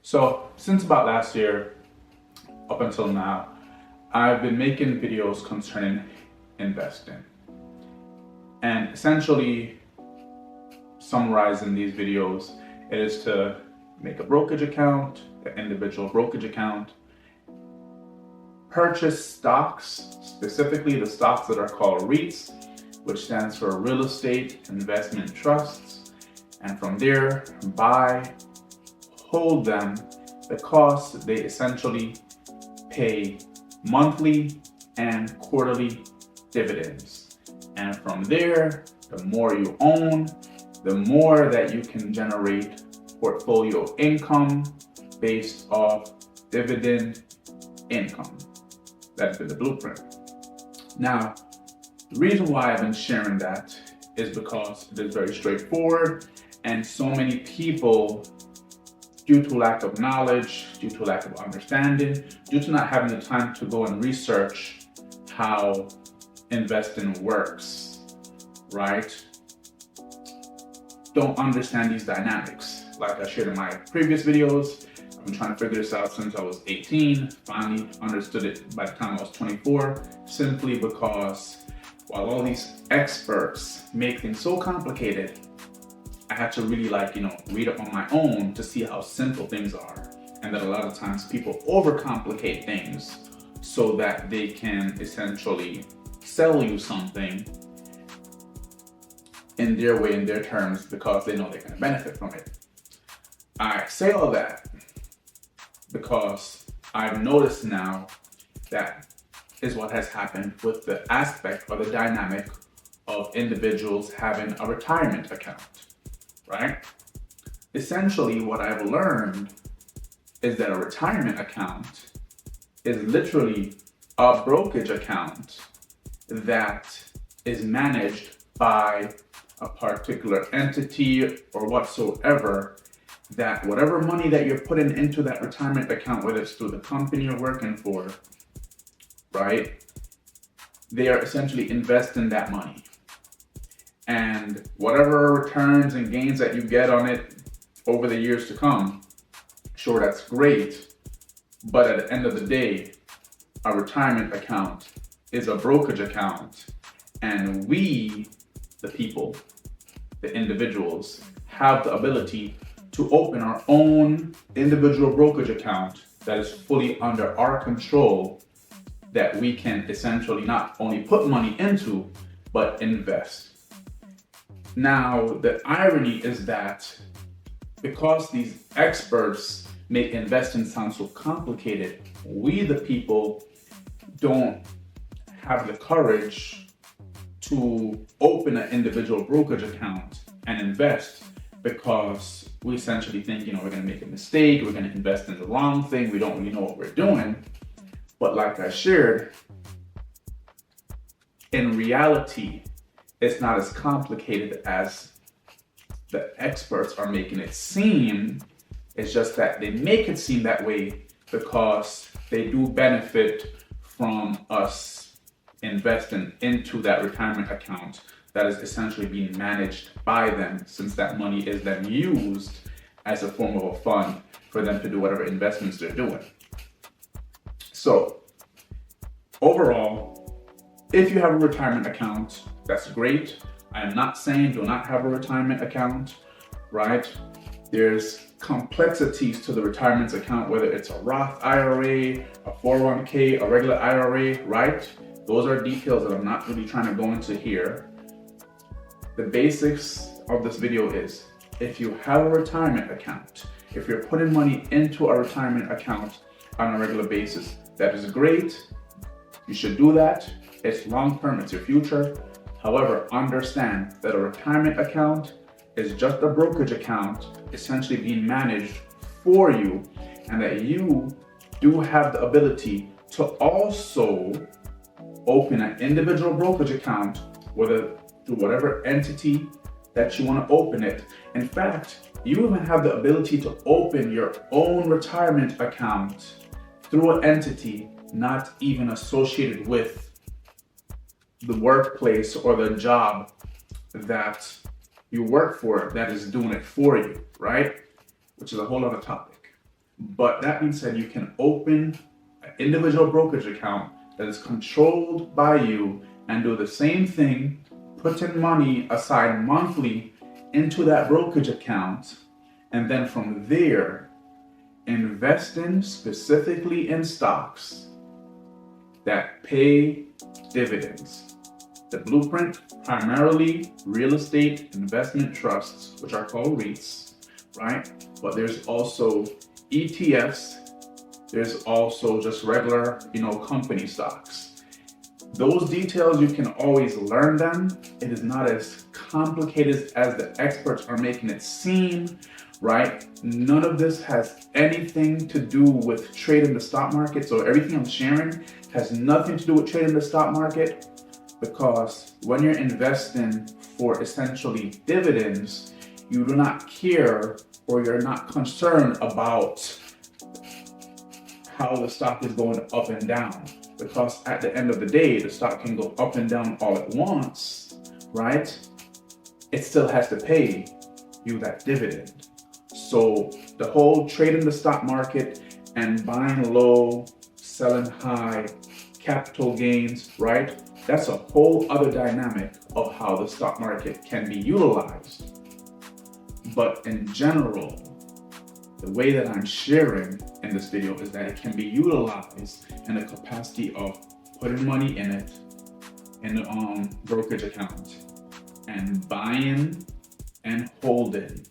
So since about last year up until now, I've been making videos concerning investing. And essentially, summarizing these videos, it is to make a brokerage account, an individual brokerage account, purchase stocks, specifically the stocks that are called REITs, which stands for Real Estate Investment Trusts, and from there, buy, hold them. The cost, they essentially pay monthly and quarterly dividends. And from there, the more you own, the more that you can generate portfolio income based off dividend income. That's been the blueprint. Now, the reason why I've been sharing that is because it is very straightforward, and so many people, due to lack of knowledge, due to lack of understanding, due to not having the time to go and research how investing works, right? Don't understand these dynamics. Like I shared in my previous videos, I've been trying to figure this out since I was 18, finally understood it by the time I was 24, simply because while all these experts make things so complicated, I had to really read up on my own to see how simple things are. And that a lot of times people overcomplicate things so that they can essentially sell you something in their way, in their terms, because they know they're gonna benefit from it. I say all that because I've noticed now that is what has happened with the aspect or the dynamic of individuals having a retirement account, right? Essentially, what I've learned is that a retirement account is literally a brokerage account that is managed by a particular entity or whatsoever, that whatever money that you're putting into that retirement account, whether it's through the company you're working for, right? They are essentially investing that money. And whatever returns and gains that you get on it over the years to come, sure, that's great. But at the end of the day, a retirement account is a brokerage account. And we, the people, the individuals, have the ability to open our own individual brokerage account that is fully under our control, that we can essentially not only put money into, but invest. Now, the irony is that because these experts make investing sound so complicated, we, the people, don't have the courage to open an individual brokerage account and invest, because we essentially think, we're going to make a mistake, we're going to invest in the wrong thing, we don't really know what we're doing. But like I shared, in reality, it's not as complicated as the experts are making it seem. It's just that they make it seem that way because they do benefit from us investing into that retirement account that is essentially being managed by them, since that money is then used as a form of a fund for them to do whatever investments they're doing. So overall, if you have a retirement account, that's great. I am not saying do not have a retirement account, right? There's complexities to the retirement account, whether it's a Roth IRA, a 401k, a regular IRA, right? Those are details that I'm not really trying to go into here. The basics of this video is, if you have a retirement account, if you're putting money into a retirement account on a regular basis, that is great. You should do that. It's long-term, it's your future. However, understand that a retirement account is just a brokerage account essentially being managed for you, and that you do have the ability to also open an individual brokerage account, whether through whatever entity that you want to open it. In fact, you even have the ability to open your own retirement account through an entity not even associated with the workplace or the job that you work for that is doing it for you, right? Which is a whole other topic. But that being said, you can open an individual brokerage account that is controlled by you and do the same thing, putting money aside monthly into that brokerage account, and then from there, investing specifically in stocks that pay dividends. The blueprint, primarily real estate investment trusts, which are called REITs, right? But there's also ETFs, there's also just regular, company stocks. Those details, you can always learn them. It is not as complicated as the experts are making it seem, right? None of this has anything to do with trading the stock market. So everything I'm sharing has nothing to do with trading the stock market, because when you're investing for essentially dividends, you do not care, or you're not concerned about how the stock is going up and down, because at the end of the day, the stock can go up and down all at once, right? It still has to pay you that dividend. So the whole trading the stock market and buying low, selling high, capital gains, right? That's a whole other dynamic of how the stock market can be utilized. But in general, the way that I'm sharing in this video is that it can be utilized in the capacity of putting money in it, in the brokerage account, and buying and holding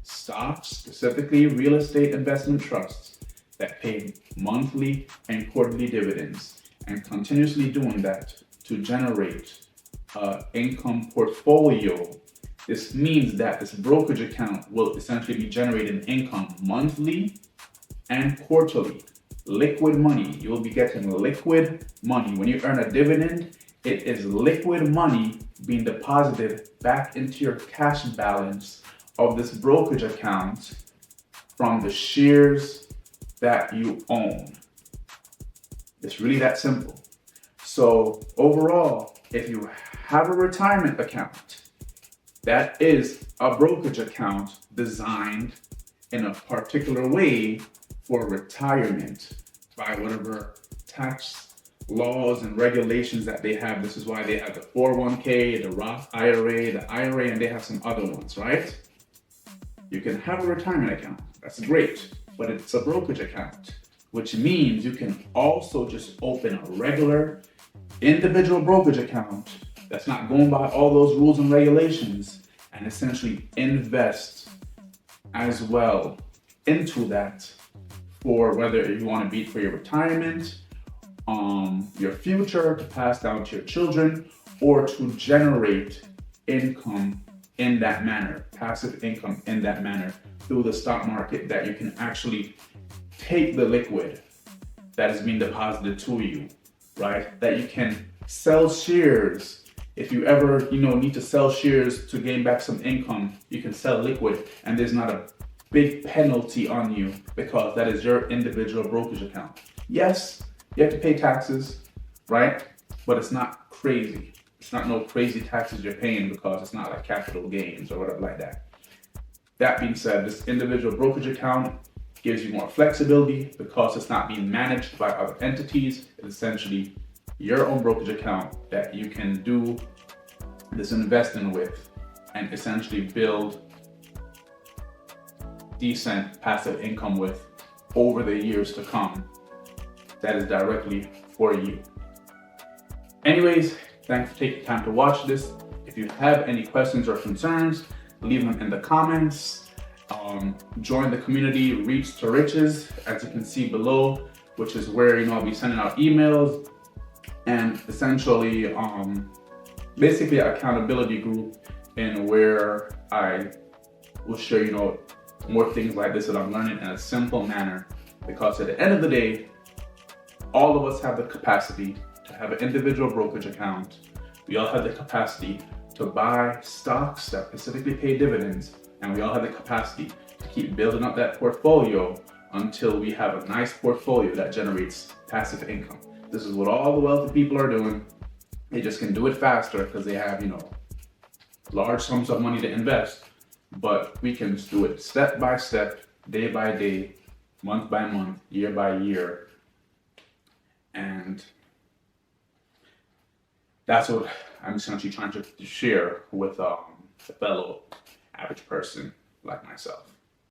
stocks, specifically real estate investment trusts that pay monthly and quarterly dividends, and continuously doing that to generate an income portfolio. This means that this brokerage account will essentially be generating income monthly and quarterly. Liquid money. You will be getting liquid money. When you earn a dividend, it is liquid money being deposited back into your cash balance of this brokerage account from the shares that you own. It's really that simple. So overall, if you have a retirement account, that is a brokerage account designed in a particular way for retirement by whatever tax laws and regulations that they have. This is why they have the 401k, the Roth IRA, the IRA, and they have some other ones, right? You can have a retirement account. That's great, but it's a brokerage account, which means you can also just open a regular individual brokerage account that's not going by all those rules and regulations, and essentially invest as well into that for whether you want to be for your retirement, your future to pass down to your children, or to generate income in that manner, passive income in that manner through the stock market, that you can actually take the liquid that is being deposited to you, right? That you can sell shares. If you ever, need to sell shares to gain back some income, you can sell liquid, and there's not a big penalty on you because that is your individual brokerage account. Yes, you have to pay taxes, right? But it's not crazy. It's not no crazy taxes you're paying, because it's not like capital gains or whatever like that. That being said, this individual brokerage account gives you more flexibility because it's not being managed by other entities. It's essentially your own brokerage account that you can do this investing with and essentially build decent passive income with over the years to come. That is directly for you. Anyways, thanks for taking time to watch this. If you have any questions or concerns, leave them in the comments. Join the community Reach to Riches, as you can see below, which is where I'll be sending out emails and essentially basically an accountability group, and where I will share more things like this that I'm learning in a simple manner, because at the end of the day, all of us have the capacity to have an individual brokerage account. We all have the capacity to buy stocks that specifically pay dividends, and we all have the capacity to keep building up that portfolio until we have a nice portfolio that generates passive income. This is what all the wealthy people are doing. They just can do it faster because they have, large sums of money to invest. But we can do it step by step, day by day, month by month, year by year. And that's what I'm essentially trying to share with a fellow average person like myself.